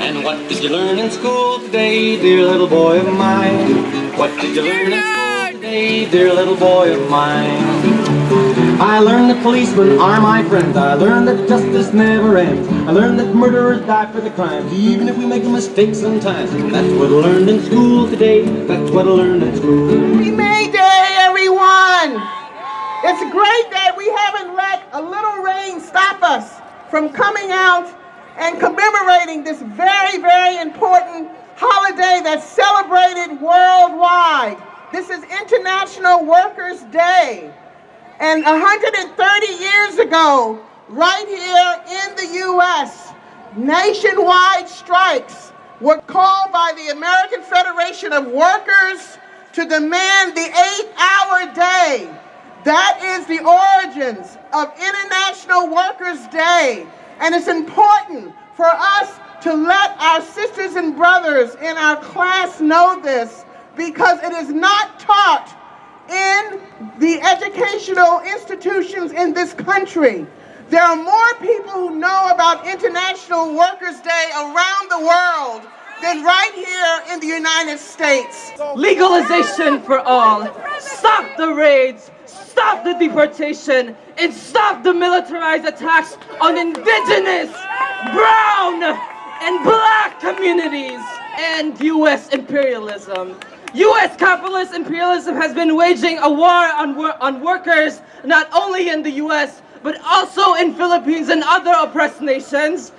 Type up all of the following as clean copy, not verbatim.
And what did you learn in school today, dear little boy of mine? What did you learn in school today, dear little boy of mine? I learned that policemen are my friends. I learned that justice never ends. I learned that murderers die for the crimes, even if we make a mistake sometimes. And that's what I learned in school today. That's what I learned in school. Happy May Day, everyone! It's great that we haven't let a little rain stop us from coming out and commemorating this very, very important holiday that's celebrated worldwide. This is International Workers' Day. And 130 years ago, right here in the U.S., nationwide strikes were called by the American Federation of Workers to demand the 8-hour day. That is the origins of International Workers' Day. And it's important for us to let our sisters and brothers in our class know this, because it is not taught in the educational institutions in this country. There are more people who know about International Workers' Day around the world than right here in the United States. Legalization for all. Stop the raids. Stop the deportation. And stop the militarized attacks on indigenous, brown, and black communities. And U.S. imperialism. U.S. capitalist imperialism has been waging a war on workers, not only in the U.S., but also in Philippines and other oppressed nations.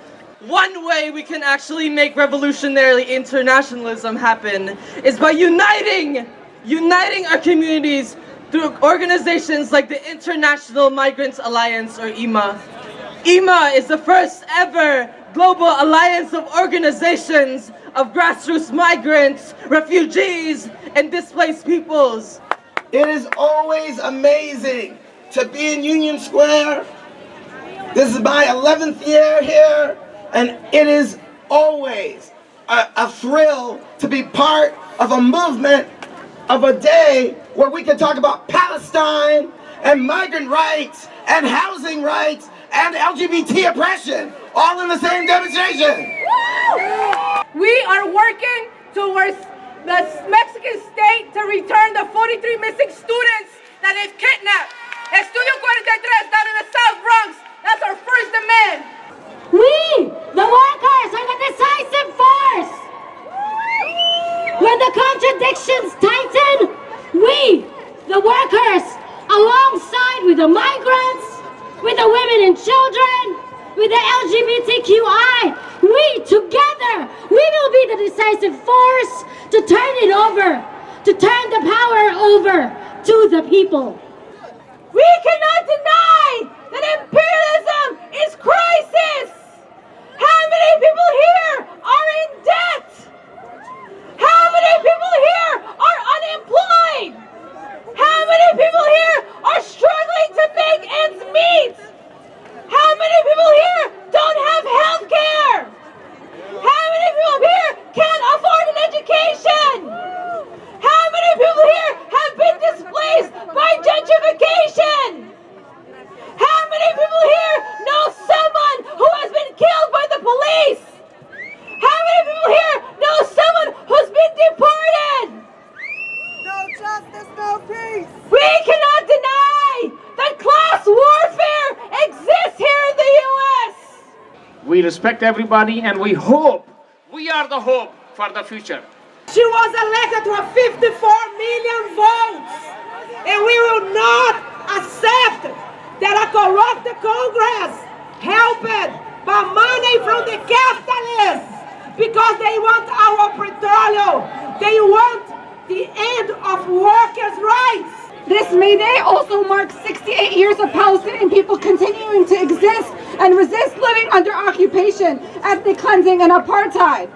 One way we can actually make revolutionary internationalism happen is by uniting our communities through organizations like the International Migrant Alliance, or IMA. IMA is the first ever global alliance of organizations of grassroots migrants, refugees, and displaced peoples. It is always amazing to be in Union Square. This is my 11th year here, and it is always a thrill to be part of a movement, of a day where we can talk about Palestine and migrant rights and housing rights and LGBT oppression, all in the same demonstration. We are working towards the Mexican state to return the 43 missing students that they've kidnapped. Estudio 43 down in the South Bronx. That's our first demand. We, the workers, are the decisive force. When the contradictions tighten, we, the workers, alongside with the migrants, with the women and children, with the LGBTQI, we together, we will be the decisive force to turn it over, to turn the power over to the people. We cannot deny that imperialism is crisis. How many people here are in debt? How many people here are unemployed? How many people here are struggling to make ends meet? How many people here don't have health care? How many people here can't afford an education? How many people here have been displaced by gentrification? How many people here know someone who has been killed by the police? How many people here know someone who's been deported? No justice, no peace. We cannot deny that class warfare exists here in the U.S. We respect everybody, and we hope, we are the hope for the future. She was elected to a 54 million votes, and we will not accept that a corrupt Congress helped by money from the capitalists, because they want our petróleo. They want the end of workers' rights. This May Day also marks 68 years of Palestinian people continuing to exist and resist living under occupation, ethnic cleansing, and apartheid.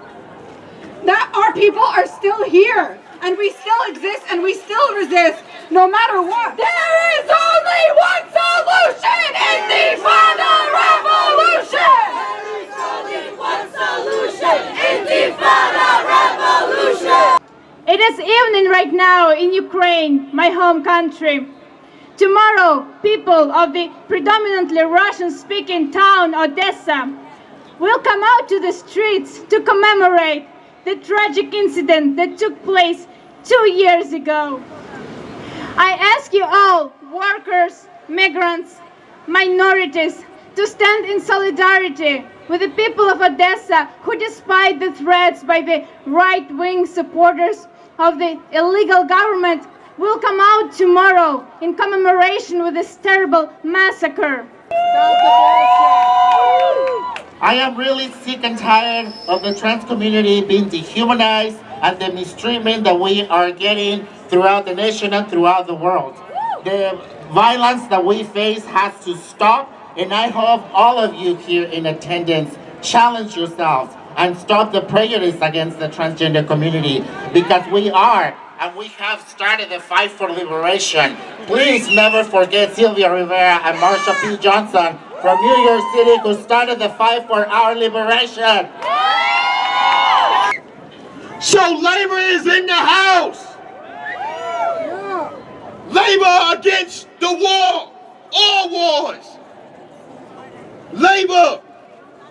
That our people are still here, and we still exist, and we still resist, no matter what. There is only one solution! Intifada revolution! There is only one solution, Intifada revolution! It is evening right now in Ukraine, my home country. Tomorrow, people of the predominantly Russian-speaking town Odessa will come out to the streets to commemorate the tragic incident that took place 2 years ago. I ask you all, workers, migrants, minorities, to stand in solidarity with the people of Odessa who, despite the threats by the right-wing supporters of the illegal government, will come out tomorrow in commemoration with this terrible massacre. I am really sick and tired of the trans community being dehumanized and the mistreatment that we are getting throughout the nation and throughout the world. The violence that we face has to stop, and I hope all of you here in attendance challenge yourselves and stop the prejudice against the transgender community, because we are and we have started the fight for liberation. Please never forget Sylvia Rivera and Marsha P. Johnson from New York City, who started the fight for our liberation. So labor is in the house. Labor against the war, all wars. Labor,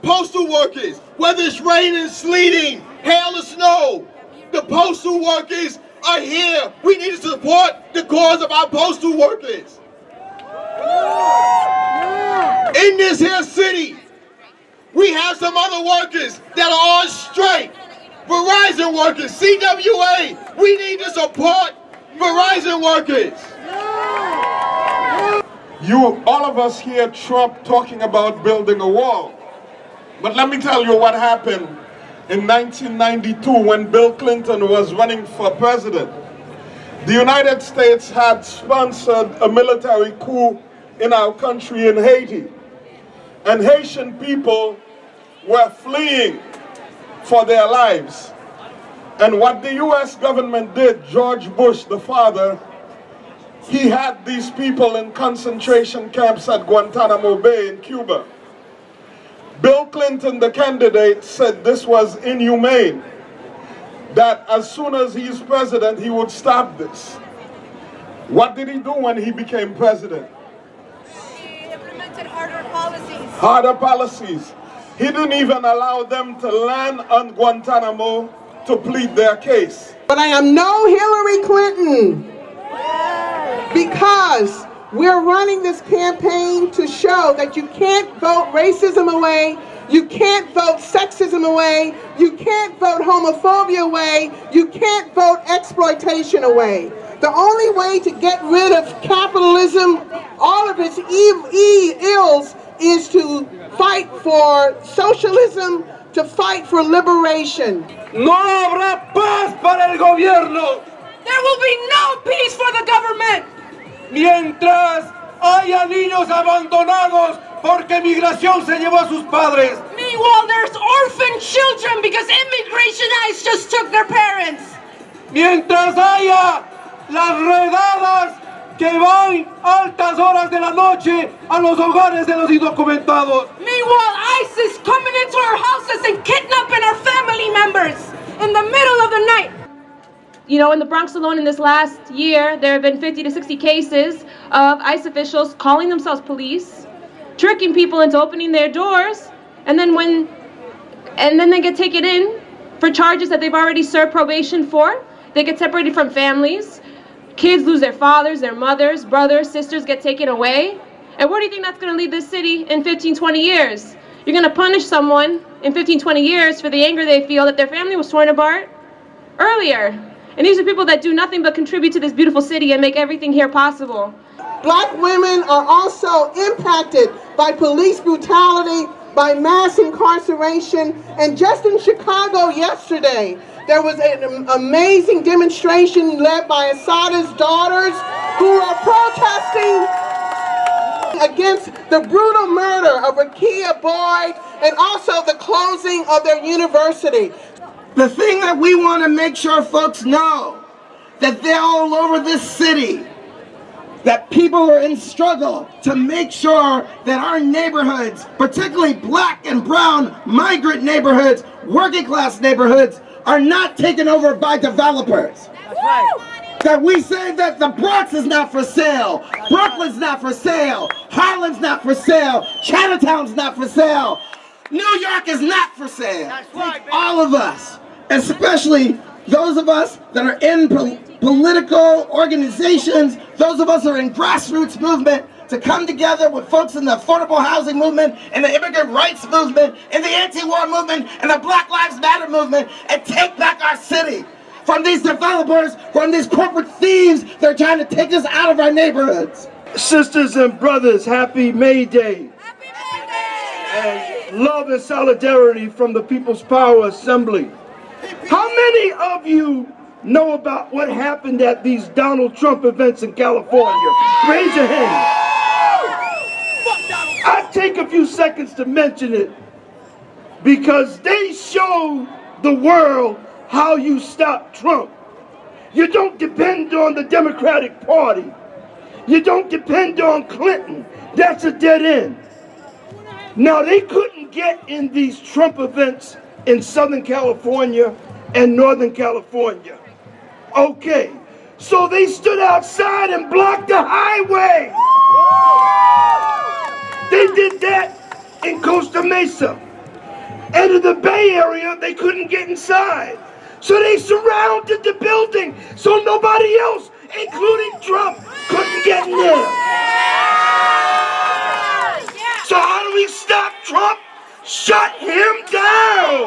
postal workers, whether it's raining, sleeting, hail or snow, the postal workers are here. We need to support the cause of our postal workers. In this here city, we have some other workers that are on strike. Verizon workers, CWA, we need to support Verizon workers. All of us hear Trump talking about building a wall. But let me tell you what happened in 1992 when Bill Clinton was running for president. The United States had sponsored a military coup in our country in Haiti. And Haitian people were fleeing for their lives. And what the US government did, George Bush, the father, he had these people in concentration camps at Guantanamo Bay in Cuba. Bill Clinton, the candidate, said this was inhumane, that as soon as he's president, he would stop this. What did he do when he became president? He implemented harder policies. Harder policies. He didn't even allow them to land on Guantanamo to plead their case. But I am no Hillary Clinton, because we're running this campaign to show that you can't vote racism away, you can't vote sexism away, you can't vote homophobia away, you can't vote exploitation away. The only way to get rid of capitalism, all of its ills, is to fight for socialism, to fight for liberation. No habrá paz para el gobierno. There will be no peace for the government Mientras haya niños abandonados porque migración se llevó a sus padres. Meanwhile, there's orphan children because immigration ICE just took their parents. Mientras haya las redadas que van altas horas de la noche a los hogares de los indocumentados. Meanwhile, ICE is coming into our houses and kidnapping our family members in the middle of the night. You know, in the Bronx alone in this last year, there have been 50 to 60 cases of ICE officials calling themselves police, tricking people into opening their doors, and then they get taken in for charges that they've already served probation for. They get separated from families. Kids lose their fathers, their mothers, brothers, sisters get taken away. And where do you think that's going to lead this city in 15, 20 years? You're going to punish someone in 15, 20 years for the anger they feel that their family was torn apart earlier. And these are people that do nothing but contribute to this beautiful city and make everything here possible. Black women are also impacted by police brutality, by mass incarceration, and just in Chicago yesterday, there was an amazing demonstration led by Assata's daughters who are protesting against the brutal murder of Rekia Boyd and also the closing of their university. The thing that we want to make sure folks know, that they're all over this city, that people are in struggle to make sure that our neighborhoods, particularly black and brown migrant neighborhoods, working class neighborhoods, are not taken over by developers. That's right. That we say that the Bronx is not for sale, Brooklyn's not for sale, Harlem's not for sale, Chinatown's not for sale. New York is not for sale. All of us, especially those of us that are in political organizations, those of us that are in grassroots movement, to come together with folks in the affordable housing movement, and the immigrant rights movement, and the anti-war movement, and the Black Lives Matter movement, and take back our city from these developers, from these corporate thieves that are trying to take us out of our neighborhoods. Sisters and brothers, happy May Day. And love and solidarity from the People's Power Assembly. How many of you know about what happened at these Donald Trump events in California? Raise your hand. I'll take a few seconds to mention it because they show the world how you stop Trump. You don't depend on the Democratic Party. You don't depend on Clinton. That's a dead end. Now, they couldn't get in these Trump events in Southern California and Northern California. Okay, so they stood outside and blocked the highway. They did that in Costa Mesa. And in the Bay Area, they couldn't get inside. So they surrounded the building so nobody else, including Trump, couldn't get in there. So how do we stop Trump? Shut him down.